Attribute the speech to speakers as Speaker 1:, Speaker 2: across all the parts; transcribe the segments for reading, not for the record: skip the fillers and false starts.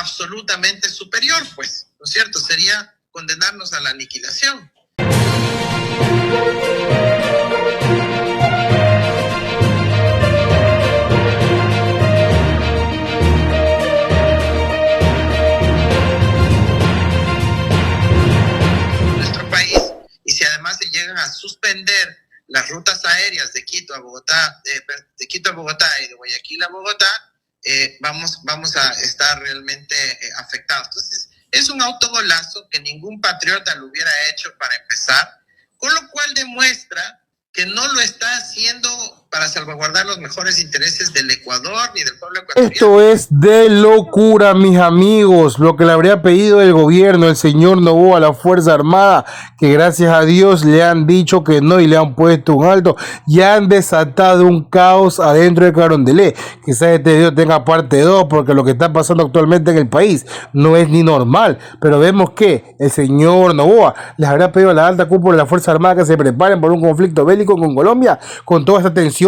Speaker 1: absolutamente superior, pues, ¿no es cierto? Sería condenarnos a la aniquilación. Nuestro país, y si además se llegan a suspender las rutas aéreas de Quito a Bogotá, de Quito a Bogotá y de Guayaquil a Bogotá, vamos a estar realmente afectados. Entonces, es un autogolazo que ningún patriota lo hubiera hecho para empezar, con lo cual demuestra que no lo está haciendo para salvaguardar los mejores intereses del Ecuador ni del pueblo ecuatoriano.
Speaker 2: Esto es de locura, mis amigos, lo que le habría pedido el gobierno, el señor Noboa, a la Fuerza Armada, que gracias a Dios le han dicho que no y le han puesto un alto, ya han desatado un caos adentro de Carondelet. Quizás este video tenga parte 2, porque lo que está pasando actualmente en el país no es ni normal, pero vemos que el señor Noboa les habría pedido a la alta cúpula de la Fuerza Armada que se preparen por un conflicto bélico con Colombia, con todas estas tensiones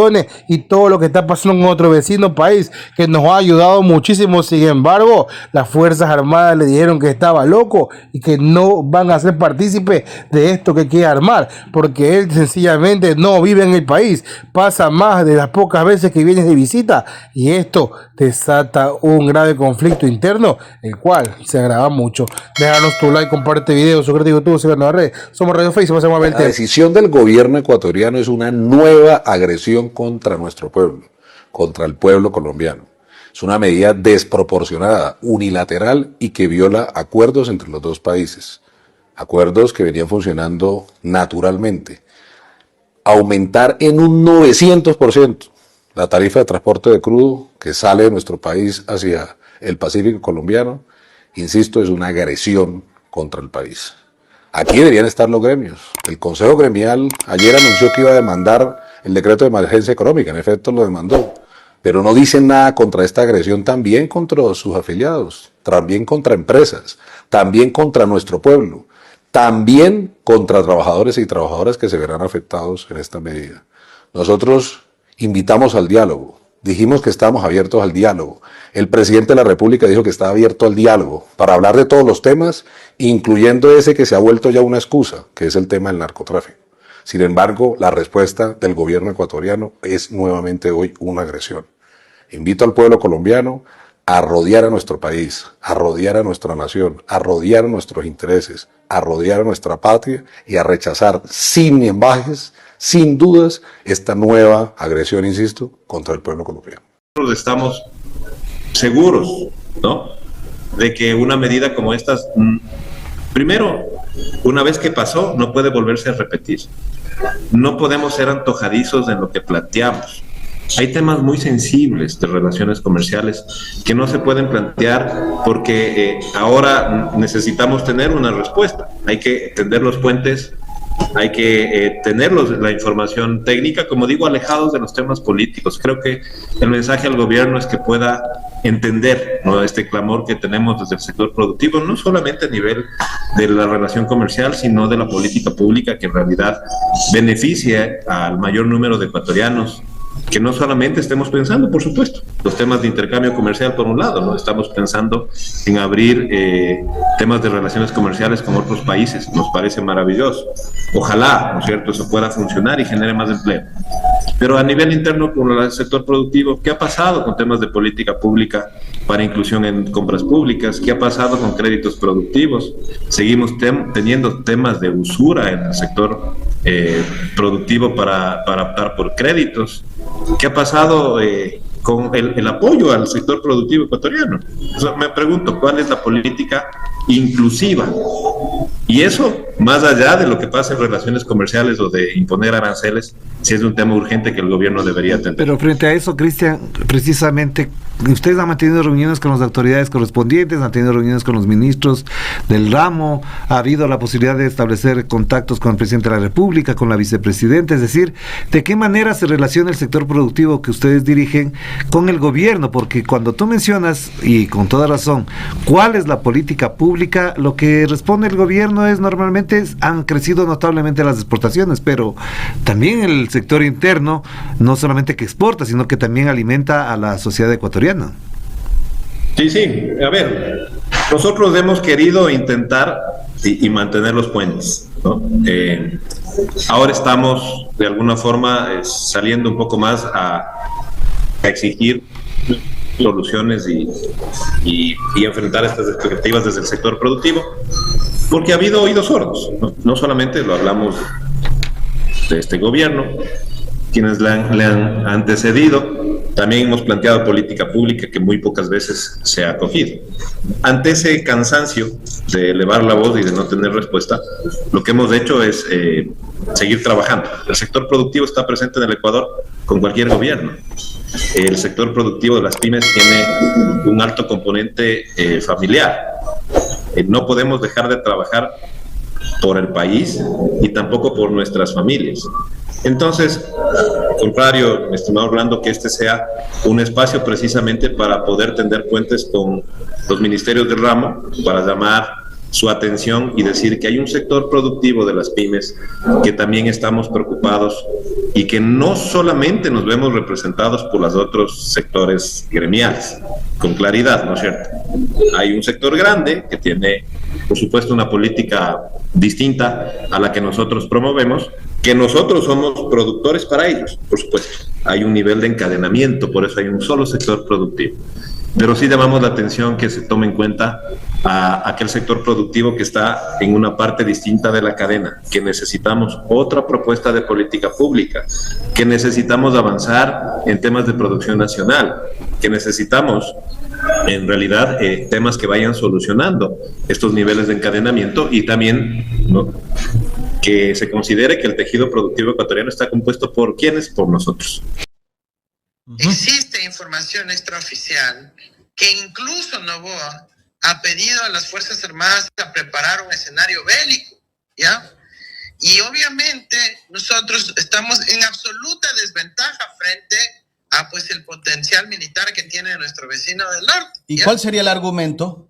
Speaker 2: y todo lo que está pasando en otro vecino país que nos ha ayudado muchísimo. Sin embargo, las Fuerzas Armadas le dijeron que estaba loco y que no van a ser partícipes de esto que quiere armar, porque él sencillamente no vive en el país, pasa más de las pocas veces que viene de visita, y esto desata un grave conflicto interno, el cual se agrava mucho. Déjanos tu like, comparte video, suscríbete a YouTube, síganos en la red. Somos Radio Facebook, vamos a ver el tema.
Speaker 3: La decisión del gobierno ecuatoriano es una nueva agresión contra nuestro pueblo, contra el pueblo colombiano. Es una medida desproporcionada, unilateral y que viola acuerdos entre los dos países. Acuerdos que venían funcionando naturalmente. Aumentar en un 900% la tarifa de transporte de crudo que sale de nuestro país hacia el Pacífico colombiano, insisto, es una agresión contra el país. Aquí deberían estar los gremios. El Consejo Gremial ayer anunció que iba a demandar el decreto de emergencia económica, en efecto lo demandó, pero no dicen nada contra esta agresión, también contra sus afiliados, también contra empresas, también contra nuestro pueblo, también contra trabajadores y trabajadoras que se verán afectados en esta medida. Nosotros invitamos al diálogo, dijimos que estábamos abiertos al diálogo. El presidente de la República dijo que estaba abierto al diálogo para hablar de todos los temas, incluyendo ese que se ha vuelto ya una excusa, que es el tema del narcotráfico. Sin embargo, la respuesta del gobierno ecuatoriano es nuevamente hoy una agresión. Invito al pueblo colombiano a rodear a nuestro país, a rodear a nuestra nación, a rodear a nuestros intereses, a rodear a nuestra patria y a rechazar sin embajes, sin dudas, esta nueva agresión, insisto, contra el pueblo colombiano.
Speaker 4: Nosotros estamos seguros, ¿no?, de que una medida como esta, primero, una vez que pasó, no puede volverse a repetir. No podemos ser antojadizos en lo que planteamos. Hay temas muy sensibles de relaciones comerciales que no se pueden plantear porque ahora necesitamos tener una respuesta. Hay que tender los puentes, hay que tener la información técnica, como digo, alejados de los temas políticos. Creo que el mensaje al gobierno es que pueda entender, ¿no?, este clamor que tenemos desde el sector productivo, no solamente a nivel de la relación comercial, sino de la política pública que en realidad beneficie al mayor número de ecuatorianos, que no solamente estemos pensando, por supuesto, los temas de intercambio comercial por un lado, ¿no? Estamos pensando en abrir temas de relaciones comerciales con otros países, nos parece maravilloso. Ojalá, ¿no es cierto?, eso pueda funcionar y genere más empleo. Pero a nivel interno, con el sector productivo, ¿qué ha pasado con temas de política pública para inclusión en compras públicas? ¿Qué ha pasado con créditos productivos? Seguimos teniendo temas de usura en el sector productivo para optar por créditos. ¿Qué ha pasado con el apoyo al sector productivo ecuatoriano? O sea, me pregunto, ¿cuál es la política inclusiva? Y eso, más allá de lo que pasa en relaciones comerciales o de imponer aranceles, sí es un tema urgente que el gobierno debería atender.
Speaker 5: Pero frente a eso, Cristian, precisamente, ustedes han mantenido reuniones con las autoridades correspondientes, han tenido reuniones con los ministros del ramo, ha habido la posibilidad de establecer contactos con el presidente de la República, con la vicepresidenta, es decir, ¿de qué manera se relaciona el sector productivo que ustedes dirigen con el gobierno? Porque cuando tú mencionas, y con toda razón, ¿cuál es la política pública? Lo que responde el gobierno es normalmente han crecido notablemente las exportaciones, pero también el sector interno no solamente que exporta, sino que también alimenta a la sociedad ecuatoriana.
Speaker 4: Sí, sí, a ver, nosotros hemos querido intentar y mantener los puentes, ¿no? Ahora estamos de alguna forma saliendo un poco más a exigir soluciones y enfrentar estas expectativas desde el sector productivo, porque ha habido oídos sordos, ¿no? No solamente lo hablamos de este gobierno, quienes le han antecedido, también hemos planteado política pública que muy pocas veces se ha acogido. Ante ese cansancio de elevar la voz y de no tener respuesta, lo que hemos hecho es seguir trabajando. El sector productivo está presente en el Ecuador con cualquier gobierno. El sector productivo de las pymes tiene un alto componente familiar. No podemos dejar de trabajar por el país y tampoco por nuestras familias. Entonces, al contrario, mi estimado Orlando, que este sea un espacio precisamente para poder tender puentes con los ministerios del ramo, para llamar su atención y decir que hay un sector productivo de las pymes que también estamos preocupados y que no solamente nos vemos representados por los otros sectores gremiales, con claridad, ¿no es cierto? Hay un sector grande que tiene, por supuesto, una política distinta a la que nosotros promovemos, que nosotros somos productores para ellos, por supuesto. Hay un nivel de encadenamiento, por eso hay un solo sector productivo. Pero sí llamamos la atención que se tome en cuenta a aquel sector productivo que está en una parte distinta de la cadena, que necesitamos otra propuesta de política pública, que necesitamos avanzar en temas de producción nacional, que necesitamos en realidad temas que vayan solucionando estos niveles de encadenamiento y también, ¿no?, que se considere que el tejido productivo ecuatoriano está compuesto por ¿quiénes? Por nosotros.
Speaker 1: Existe información extraoficial que incluso Noboa ha pedido a las Fuerzas Armadas a preparar un escenario bélico, ¿ya? Y obviamente nosotros estamos en absoluta desventaja frente a pues el potencial militar que tiene nuestro vecino del norte.
Speaker 6: ¿Y cuál sería el argumento?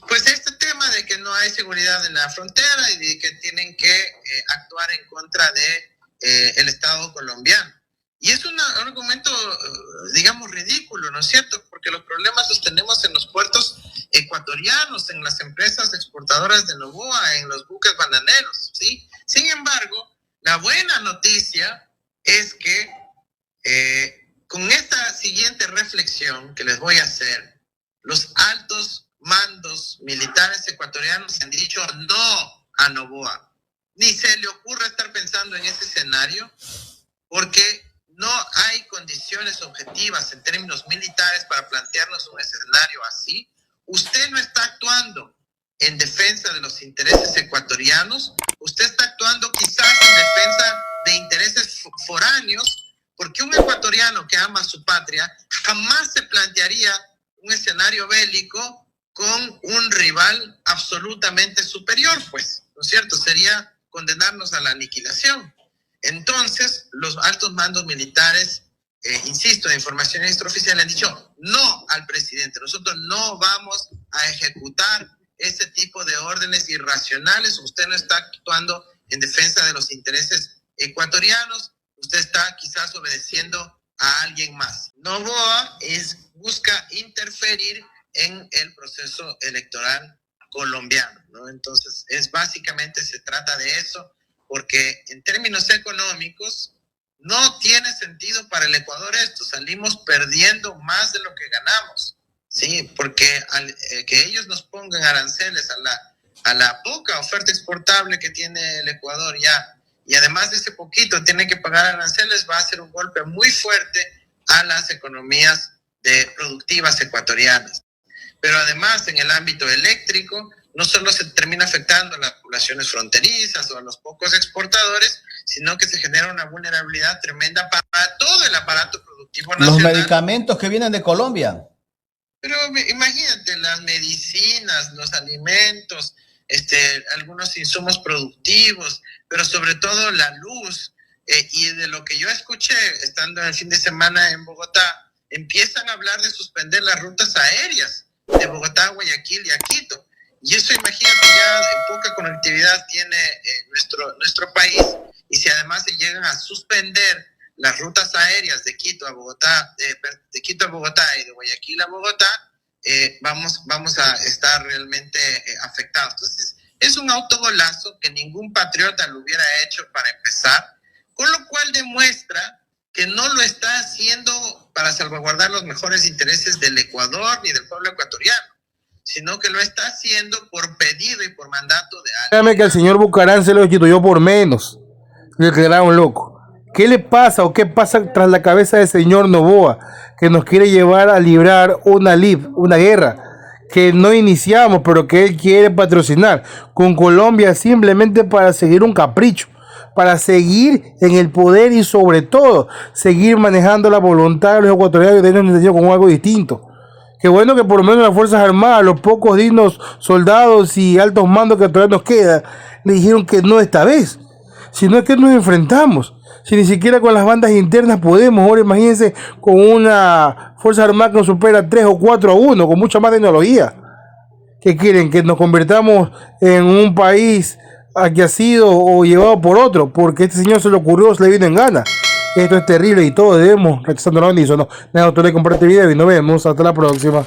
Speaker 1: Pues este tema de que no hay seguridad en la frontera y de que tienen que actuar en contra de el Estado colombiano. Y es un argumento, digamos, ridículo, ¿no es cierto? Porque los problemas los tenemos en los puertos ecuatorianos, en las empresas exportadoras de Noboa, en los buques bananeros, ¿sí? Sin embargo, la buena noticia es que con esta siguiente reflexión que les voy a hacer, los altos mandos militares ecuatorianos han dicho no a Noboa. Ni se le ocurra estar pensando en ese escenario, porque no hay condiciones objetivas en términos militares para plantearnos un escenario así. Usted no está actuando en defensa de los intereses ecuatorianos, usted está actuando quizás en defensa de intereses foráneos, porque un ecuatoriano que ama a su patria jamás se plantearía un escenario bélico con un rival absolutamente superior, pues, ¿no es cierto? Sería condenarnos a la aniquilación. Entonces, los altos mandos militares, insisto, de información extraoficial, han dicho no al presidente. Nosotros no vamos a ejecutar ese tipo de órdenes irracionales. Usted no está actuando en defensa de los intereses ecuatorianos. Usted está quizás obedeciendo a alguien más. Noboa busca interferir en el proceso electoral colombiano, ¿no? Entonces, básicamente se trata de eso, porque en términos económicos no tiene sentido para el Ecuador esto. Salimos perdiendo más de lo que ganamos, ¿sí? Porque que ellos nos pongan aranceles a la poca oferta exportable que tiene el Ecuador ya, y además de ese poquito tiene que pagar aranceles, va a ser un golpe muy fuerte a las economías productivas ecuatorianas. Pero además, en el ámbito eléctrico, no solo se termina afectando a las poblaciones fronterizas o a los pocos exportadores, sino que se genera una vulnerabilidad tremenda para todo el aparato productivo nacional.
Speaker 6: Los medicamentos que vienen de Colombia.
Speaker 1: Pero imagínate, las medicinas, los alimentos, algunos insumos productivos, pero sobre todo la luz. Y de lo que yo escuché, estando el fin de semana en Bogotá, empiezan a hablar de suspender las rutas aéreas de Bogotá a Guayaquil y a Quito. Y eso, imagínate, ya poca conectividad tiene nuestro país, y si además se llegan a suspender las rutas aéreas de Quito a Bogotá, de Quito a Bogotá y de Guayaquil a Bogotá, vamos a estar realmente afectados. Entonces, es un autogolazo que ningún patriota lo hubiera hecho para empezar, con lo cual demuestra que no lo está haciendo para salvaguardar los mejores intereses del Ecuador ni del pueblo ecuatoriano, sino que lo está haciendo por pedido y por mandato de alguien.
Speaker 2: Créame que al señor Bucarán se lo destituyó por menos. Le quedaron loco. ¿Qué le pasa o qué pasa tras la cabeza del señor Noboa, que nos quiere llevar a librar una guerra que no iniciamos, pero que él quiere patrocinar con Colombia simplemente para seguir un capricho, para seguir en el poder y sobre todo seguir manejando la voluntad de los ecuatorianos y de ellos como algo distinto? Qué bueno que por lo menos las Fuerzas Armadas, los pocos dignos soldados y altos mandos que todavía nos quedan, le dijeron que no esta vez, sino es que nos enfrentamos. Si ni siquiera con las bandas internas podemos, ahora imagínense con una Fuerza Armada que nos supera 3 o 4-1, con mucha más tecnología. ¿Qué quieren? ¿Que nos convirtamos en un país que ha sido o llevado por otro? Porque a este señor se le ocurrió, se le vino en gana. Esto es terrible y todos debemos rechazando la bendición. No, nada, tú le comparte el video y nos vemos. Hasta la próxima.